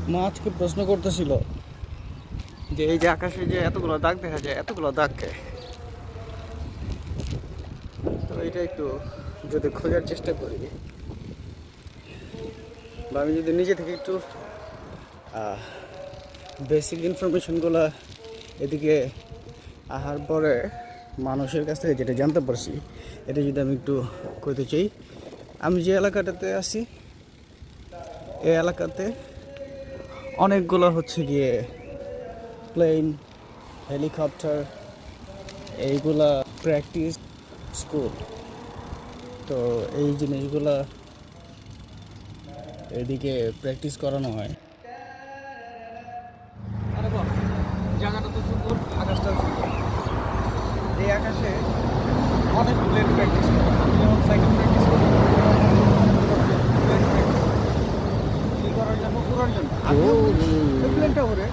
মা আজকে প্রশ্ন করতেছিল যে এই যে আকাশে যে এতগুলো দাগ দেখা যায়, এতগুলো দাগকে, তো এটা একটু যদি খোঁজার চেষ্টা করি বা আমি যদি নিজে থেকে একটু বেসিক ইনফরমেশনগুলো এদিকে আসার পরে মানুষের কাছ থেকে যেটা জানতে পারছি, এটা যদি আমি একটু কইতে চাই। আমি যে এলাকাটাতে আছি এই এলাকাতে অনেকগুলো হচ্ছে গিয়ে প্লেন, হেলিকপ্টার, এইগুলা প্র্যাকটিস স্কুল। তো এই জিনিসগুলা এদিকে প্র্যাকটিস করানো হয়। জায়গাটা তো সুন্দর, আকাশটা সুন্দর। এই আকাশে অনেক প্লেন প্র্যাকটিস করে। আমি যেমন সাইকেল প্র্যাকটিস করি, প্লেন প্র্যাকটিস করার জন্য, উড়ার জন্য। আমিও প্লেনটা উড়ে